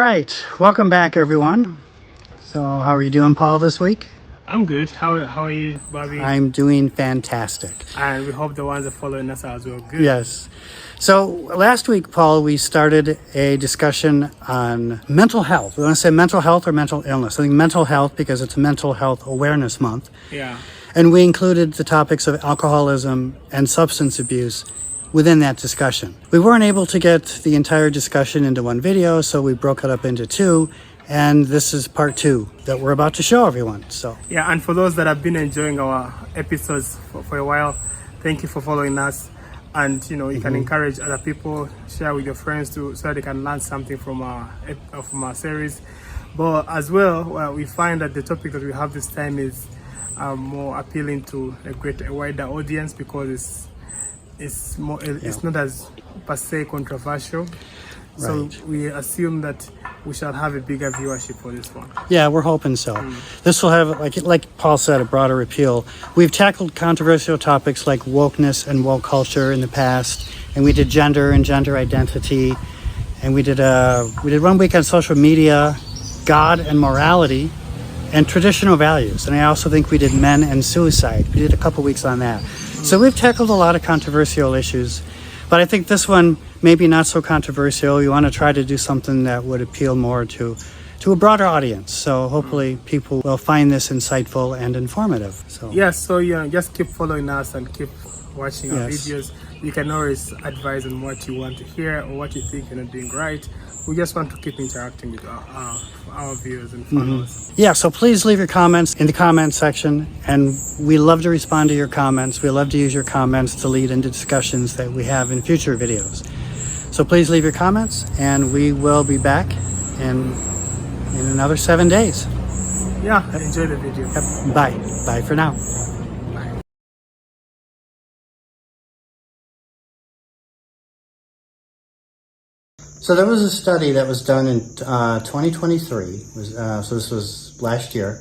right, welcome back everyone. So how are you doing, Paul, this week? I'm good. How are you, Bobby? I'm doing fantastic. And we hope the ones that are following us as well. Good. Yes. So last week, Paul, we started a discussion on mental health. We want to say mental health or mental illness. I think mental health because it's Mental Health Awareness Month. Yeah. And we included the topics of alcoholism and substance abuse within that discussion. We weren't able to get the entire discussion into one video, so we broke it up into two. And this is part two that we're about to show everyone. So yeah, and for those that have been enjoying our episodes for a while, thank you for following us. And you can encourage other people, share with your friends so that they can learn something from our series. But as well, we find that the topic that we have this time is more appealing to a wider audience because it's not as per se controversial. So Right. we assume that we shall have a bigger viewership for this one. yeah, we're hoping so. This will have, like Paul said, a broader appeal. We've tackled controversial topics like wokeness and woke culture in the past, and we did gender and gender identity, and we did 1 week on social media, God and morality, and traditional values. And I also think we did men and suicide. We did a couple weeks on that. So we've tackled a lot of controversial issues, but I think this one maybe not so controversial. We want to try to do something that would appeal more to a broader audience. So hopefully people will find this insightful and informative. So Yes, so just keep following us and keep watching our Yes. videos. You can always advise on what you want to hear or what you think you're not doing right. We just want to keep interacting with our viewers and followers. yeah, so please leave your comments in the comment section, and we love to respond to your comments. We love to use your comments to lead into discussions that we have in future videos. So please leave your comments, and we will be back in another 7 days. Yeah, enjoy the video. Yep. Bye. Bye for now. So there was a study that was done in 2023. So this was last year.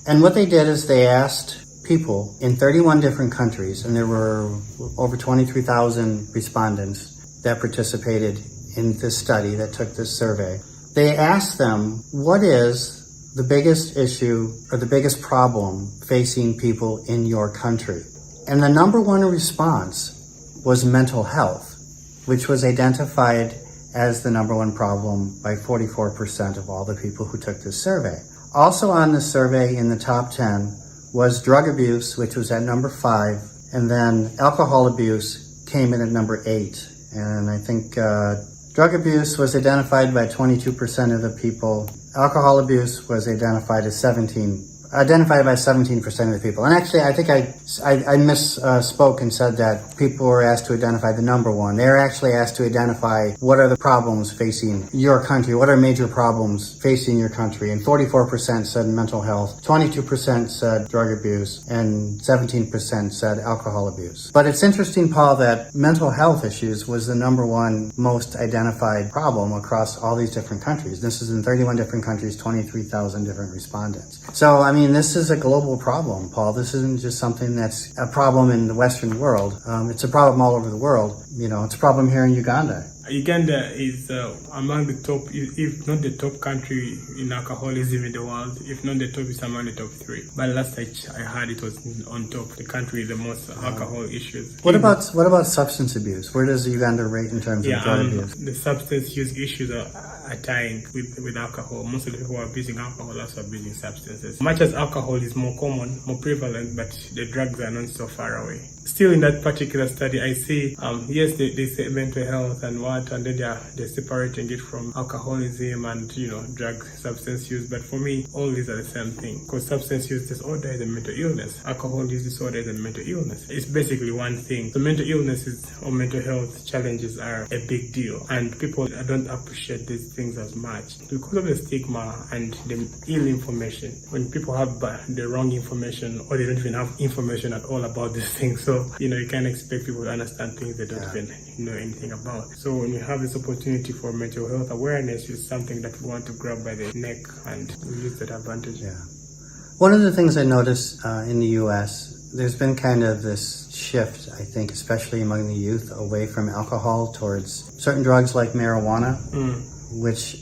And what they did is they asked people in 31 different countries, and there were over 23,000 respondents that participated in this study that took this survey. They asked them, what is the biggest issue or the biggest problem facing people in your country? And the number one response was mental health, which was identified as the number one problem by 44% of all the people who took this survey. Also on the survey in the top 10 was drug abuse, which was at number 5, and then alcohol abuse came in at number 8. And I think drug abuse was identified by 22% of the people. Alcohol abuse was identified by 17% of the people. And actually, I think I misspoke and said that people were asked to identify the number one. They were actually asked to identify what are the problems facing your country, what are major problems facing your country. And 44% said mental health, 22% said drug abuse, and 17% said alcohol abuse. But it's interesting, Paul, that mental health issues was the number one most identified problem across all these different countries. This is in 31 different countries, 23,000 different respondents. So, I mean, this is a global problem, Paul. This isn't just something that's a problem in the Western world. It's a problem all over the world. It's a problem here in Uganda. Uganda is among the top, if not the top country in alcoholism in the world. If not the top, it's among the top 3. But last I heard it was on top, the country with the most alcohol issues. What about substance abuse? Where does Uganda rate in terms of drug abuse? The substance use issues are tying with alcohol. Most of the people who are abusing alcohol also abusing substances. Much as alcohol is more common, more prevalent, but the drugs are not so far away. Still in that particular study, I see, yes, they say mental health and what, and then they're separating it from alcoholism and, drug substance use. But for me, all these are the same thing. Because substance use disorder is a mental illness. Alcohol use disorder is a mental illness. It's basically one thing. So mental illnesses or mental health challenges are a big deal. And people don't appreciate these things as much because of the stigma and the ill information. When people have the wrong information or they don't even have information at all about these things. So, you can't expect people to understand things they don't even know anything about. So when you have this opportunity for mental health awareness, it's something that we want to grab by the neck and use that advantage. Yeah. One of the things I noticed in the U.S., there's been kind of this shift, I think, especially among the youth, away from alcohol towards certain drugs like marijuana, which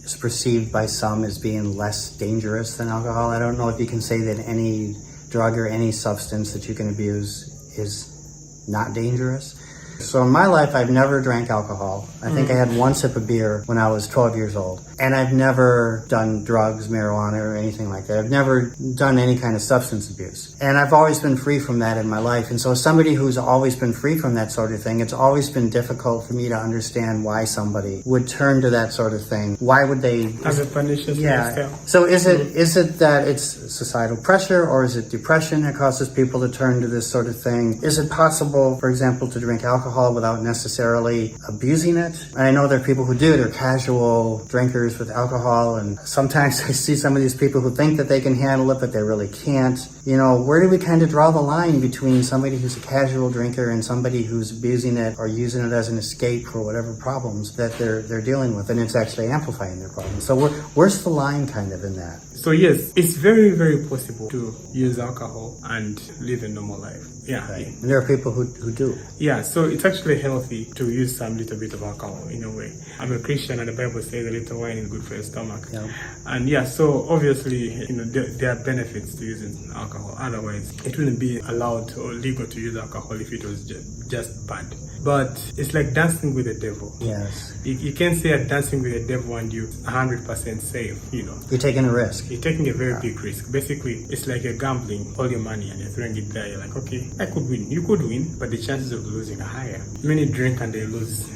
is perceived by some as being less dangerous than alcohol. I don't know if you can say that any drug or any substance that you can abuse is not dangerous. So in my life, I've never drank alcohol. I think I had one sip of beer when I was 12 years old. And I've never done drugs, marijuana, or anything like that. I've never done any kind of substance abuse. And I've always been free from that in my life. And so as somebody who's always been free from that sort of thing, it's always been difficult for me to understand why somebody would turn to that sort of thing. Why would they? As a pernicious lifestyle. So is it that it's societal pressure, or is it depression that causes people to turn to this sort of thing? Is it possible, for example, to drink alcohol without necessarily abusing it? And I know there are people who do. They're casual drinkers with alcohol, and sometimes I see some of these people who think that they can handle it, but they really can't. You know, where do we kind of draw the line between somebody who's a casual drinker and somebody who's abusing it or using it as an escape for whatever problems that they're dealing with, and it's actually amplifying their problems? So where's the line kind of in that? So yes, it's very, very possible to use alcohol and live a normal life. Yeah. Right. And there are people who do. Yeah, so it's actually healthy to use some little bit of alcohol in a way. I'm a Christian, and the Bible says a little wine is good for your stomach. Yeah. And yeah, so obviously, there are benefits to using alcohol. Otherwise, it wouldn't be allowed or legal to use alcohol if it was just bad. But it's like dancing with the devil. Yes. You can't say you're dancing with the devil and you're 100% safe, You're taking a risk. You're taking a very big risk. Basically, it's like you're gambling all your money and you're throwing it there. You're like, okay, I could win. You could win, but the chances of losing are higher. Many drink and they lose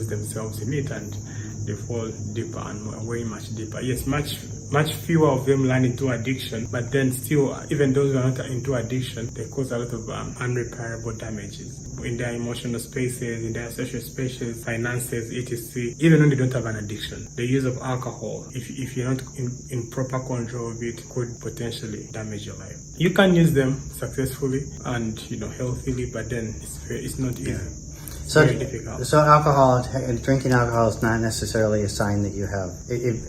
themselves in it, and they fall deeper and way much deeper. Yes, much fewer of them land into addiction, but then still, even those who are not into addiction, they cause a lot of unrepairable damages in their emotional spaces, in their social spaces, finances, etc. Even when they don't have an addiction, the use of alcohol, if you're not in proper control of it, could potentially damage your life. You can use them successfully and healthily, but then it's not easy. Yeah. Very difficult. So drinking alcohol is not necessarily a sign that you have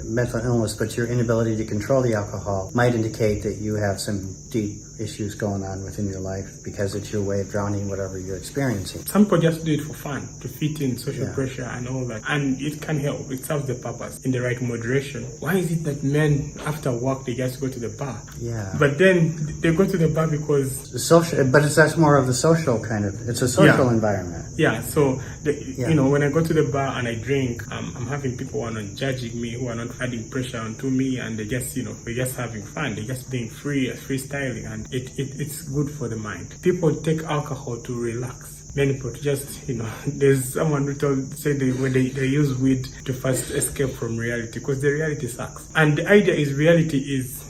mental illness, but your inability to control the alcohol might indicate that you have some deep issues going on within your life, because it's your way of drowning whatever you're experiencing. Some people just do it for fun, to fit in social pressure and all that. And it can help. It serves the purpose in the right moderation. Why is it that men, after work, they just go to the bar? Yeah. But then they go to the bar because... that's more of the social kind of... It's a social environment. Yeah, so, when I go to the bar and I drink, I'm having people who are not judging me, who are not adding pressure onto me, and they just, we're just having fun. They're just being freestyling, and it's good for the mind. People take alcohol to relax. Many people just, there's someone who said when they use weed to first escape from reality, because the reality sucks. And the idea is reality is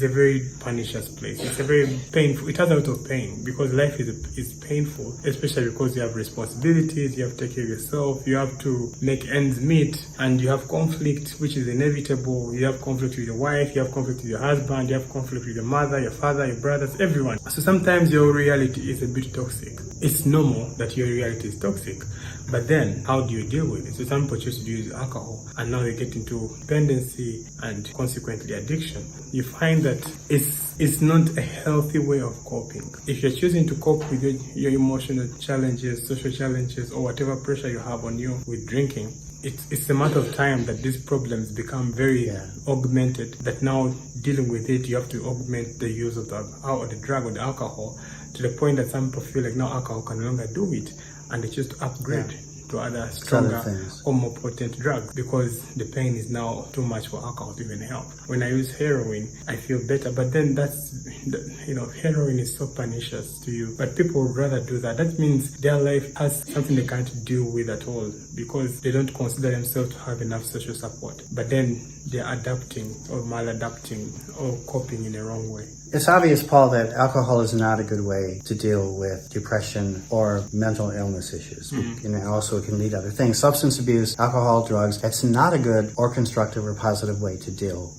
a very pernicious place. It's a very painful, it has a lot of pain, because life is painful, especially because you have responsibilities, you have to take care of yourself, you have to make ends meet, and you have conflict, which is inevitable. You have conflict with your wife, you have conflict with your husband, you have conflict with your mother, your father, your brothers, everyone. So sometimes your reality is a bit toxic. It's normal that your reality is toxic, but then how do you deal with it? So some people choose to use alcohol, and now they get into dependency and consequently addiction. You find that it's not a healthy way of coping. If you're choosing to cope with your emotional challenges, social challenges, or whatever pressure you have on you with drinking, it's a matter of time that these problems become very augmented, that now dealing with it, you have to augment the use of the drug or the alcohol, to the point that some people feel like now alcohol can no longer do it, and they choose to upgrade to other stronger or more potent drugs, because the pain is now too much for alcohol to even help. When I use heroin, I feel better, but then heroin is so pernicious to you, but people would rather do that. That means their life has something they can't deal with at all, because they don't consider themselves to have enough social support, but then they're adapting or maladapting or coping in the wrong way. It's obvious, Paul, that alcohol is not a good way to deal with depression or mental illness issues. And also it can lead to other things. Substance abuse, alcohol, drugs, that's not a good or constructive or positive way to deal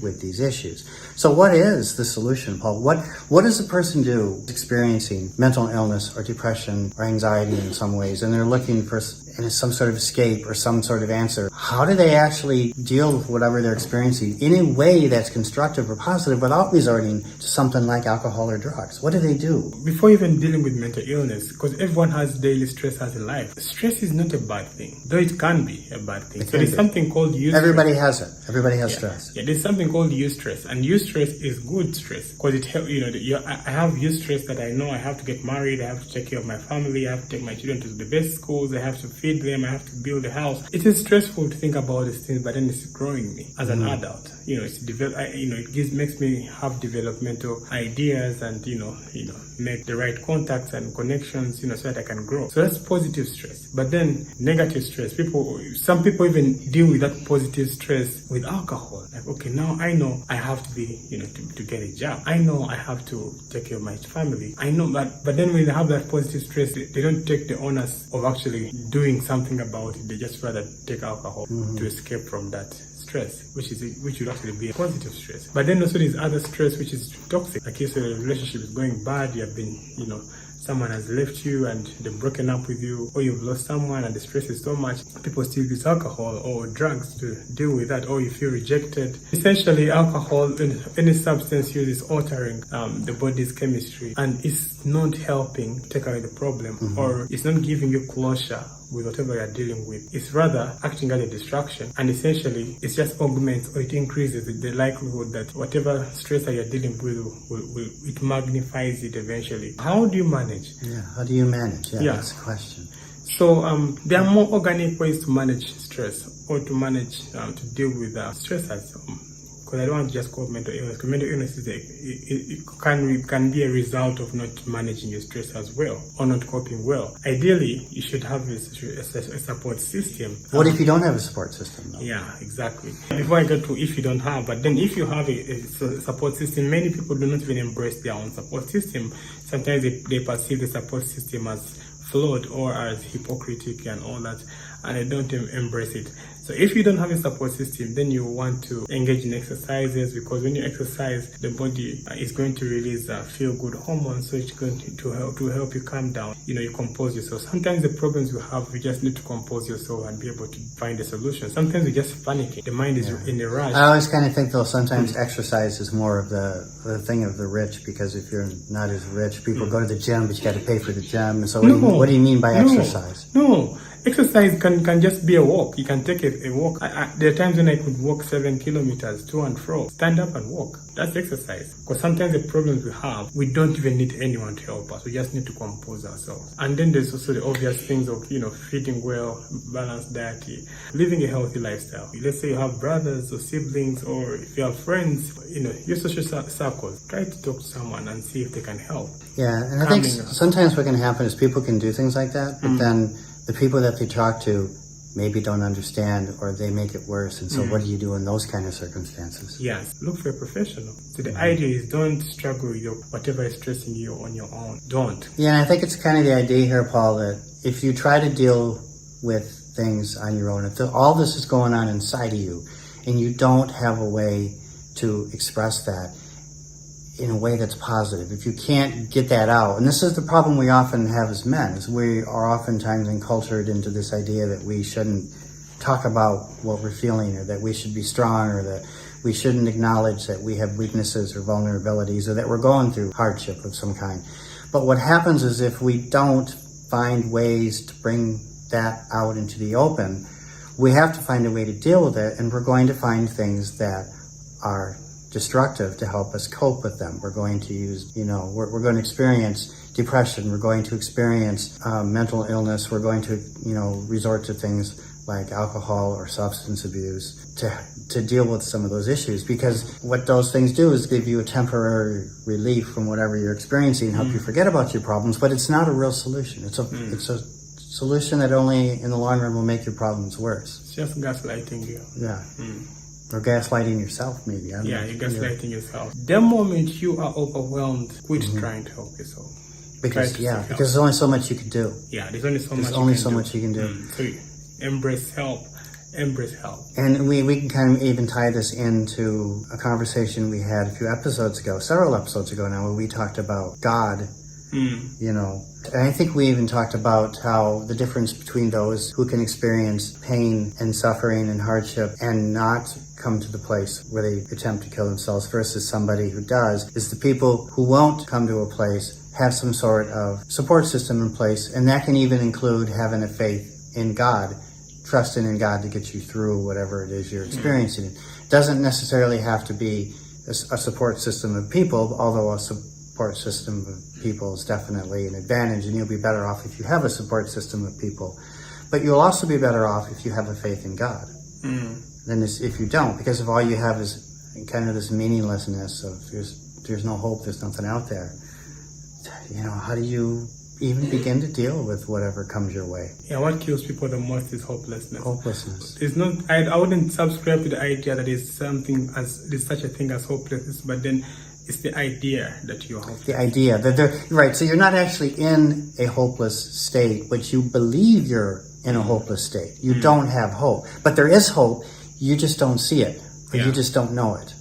with these issues. So what is the solution, Paul? What does a person do experiencing mental illness or depression or anxiety in some ways, and they're looking for some sort of escape or some sort of answer? How do they actually deal with whatever they're experiencing in a way that's constructive or positive without resorting to something like alcohol or drugs? What do they do? Before even dealing with mental illness, because everyone has daily stressors in life, stress is not a bad thing, though it can be a bad thing. So there's something called eustress. Everybody has it. Everybody has stress. Yeah, there's something called eustress, and eustress is good stress because it helps. I have eustress that I know I have to get married, I have to take care of my family, I have to take my children to the best schools, I have to feed them, I have to build a house. It is stressful to think about these things, but then it's growing me as an adult. It makes me have developmental ideas and make the right contacts and connections, so that I can grow. So that's positive stress. But then negative stress, some people even deal with that positive stress with alcohol. Like, okay, now I know I have to be, to get a job. I know I have to take care of my family. I know, but then when they have that positive stress, they don't take the onus of actually doing something about it. They just rather take alcohol to escape from that stress, which would actually be a positive stress. But then also there's other stress which is toxic. Like if the relationship is going bad, you have been, someone has left you and they've broken up with you, or you've lost someone and the stress is so much, people still use alcohol or drugs to deal with that, or you feel rejected. Essentially, alcohol, any substance use is altering the body's chemistry, and it's not helping take away the problem, or it's not giving you closure with whatever you're dealing with. It's rather acting as a distraction, and essentially it just augments or it increases the likelihood that whatever stress that you're dealing with, it magnifies it eventually. How do you manage? Yeah, how do you manage? Yeah, that's the question. So there are more organic ways to manage stress, or to manage to deal with stressors. Because I don't want to just call mental illness. Because mental illness it can be a result of not managing your stress as well, or not coping well. Ideally, you should have a support system. What if you don't have a support system, though? Yeah, exactly. Before I get to if you don't have, but then if you have a support system, many people do not even embrace their own support system. Sometimes they perceive the support system as flawed or as hypocritical and all that, and they don't embrace it. So if you don't have a support system, then you want to engage in exercises, because when you exercise, the body is going to release feel-good hormones, so it's going to help you calm down. You compose yourself. Sometimes the problems you have, you just need to compose yourself and be able to find a solution. Sometimes you just panic. The mind is in a rush. I always kind of think, though, sometimes exercise is more of the thing of the rich, because if you're not as rich, people go to the gym, but you got to pay for the gym. So what do you mean by exercise? No. Exercise can just be a walk. You can take a walk. There are times when I could walk 7 kilometers to and fro. Stand up and walk. That's exercise. Because sometimes the problems we have, we don't even need anyone to help us. We just need to compose ourselves. And then there's also the obvious things of, feeding well, balanced diet, living a healthy lifestyle. Let's say you have brothers or siblings, or if you have friends, your social circles. Try to talk to someone and see if they can help. Yeah, and I think sometimes what can happen is people can do things like that, but then the people that they talk to maybe don't understand, or they make it worse. And so what do you do in those kind of circumstances? Yes, look for a professional. So the idea is, don't struggle with whatever is stressing you on your own. Don't. Yeah, and I think it's kind of the idea here, Paul, that if you try to deal with things on your own, if all this is going on inside of you and you don't have a way to express that in a way that's positive, if you can't get that out, and this is the problem we often have as men, is we are oftentimes encultured into this idea that we shouldn't talk about what we're feeling, or that we should be strong, or that we shouldn't acknowledge that we have weaknesses or vulnerabilities, or that we're going through hardship of some kind. But what happens is, if we don't find ways to bring that out into the open, we have to find a way to deal with it, and we're going to find things that are destructive to help us cope with them. We're going to use, we're going to experience depression. We're going to experience mental illness. We're going to, resort to things like alcohol or substance abuse to deal with some of those issues. Because what those things do is give you a temporary relief from whatever you're experiencing, help you forget about your problems. But it's not a real solution. It's a solution that only in the long run will make your problems worse. It's just gaslighting you. Yeah. Or gaslighting yourself, maybe. You're gaslighting yourself. The moment you are overwhelmed, quit trying to help yourself. Because there's only so much you can do. Yeah, there's only so much. Much you can do. So embrace help. embrace help. And we can kind of even tie this into a conversation we had a few episodes ago, several episodes ago now, where we talked about God, you know. And I think we even talked about how the difference between those who can experience pain and suffering and hardship and not come to the place where they attempt to kill themselves versus somebody who does, is the people who won't come to a place have some sort of support system in place, and that can even include having a faith in God, trusting in God to get you through whatever it is you're experiencing. It doesn't necessarily have to be a support system of people, although a support system of people is definitely an advantage, and you'll be better off if you have a support system of people. But you'll also be better off if you have a faith in God than if you don't, because if all you have is kind of this meaninglessness of there's no hope, there's nothing out there. You know, how do you even begin to deal with whatever comes your way? Yeah, what kills people the most is hopelessness. Hopelessness. It's not. I wouldn't subscribe to the idea that there's such a thing as hopelessness, but then it's the idea that you're hopeless. The idea that right. So you're not actually in a hopeless state, but you believe you're in a hopeless state. You don't have hope, but there is hope. You just don't see it, or you just don't know it.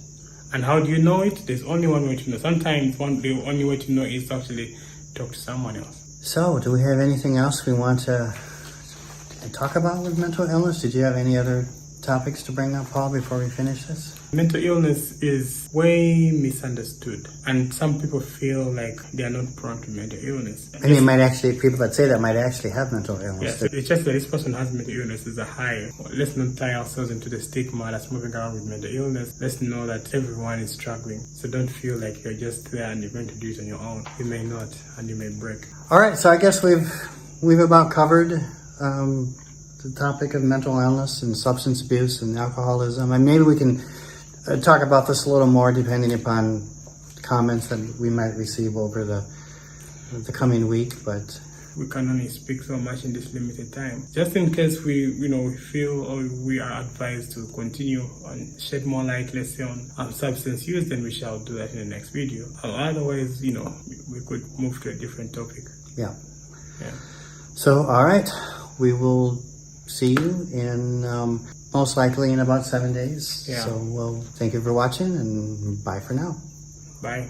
And how do you know it? There's only one way to know. Sometimes the only way to know is to actually talk to someone else. So, do we have anything else we want to talk about with mental illness? Did you have any other topics to bring up, Paul, before we finish this? Mental illness is way misunderstood, and some people feel like they are not prone to mental illness. I mean, people that say that might actually have mental illness. Yes, it's just that this person has mental illness is a high. Let's not tie ourselves into the stigma that's moving around with mental illness. Let's know that everyone is struggling. So don't feel like you're just there and you're going to do it on your own. You may not, and you may break. All right, so I guess we've about covered the topic of mental illness and substance abuse and alcoholism. And maybe we can talk about this a little more depending upon comments that we might receive over the coming week, but we can only speak so much in this limited time. Just in case we feel or we are advised to continue and shed more light, let's say, on substance use, then we shall do that in the next video. Otherwise, we could move to a different topic. Yeah. Yeah. So, all right, we will see you in most likely in about 7 days. Yeah. So, thank you for watching, and bye for now. Bye.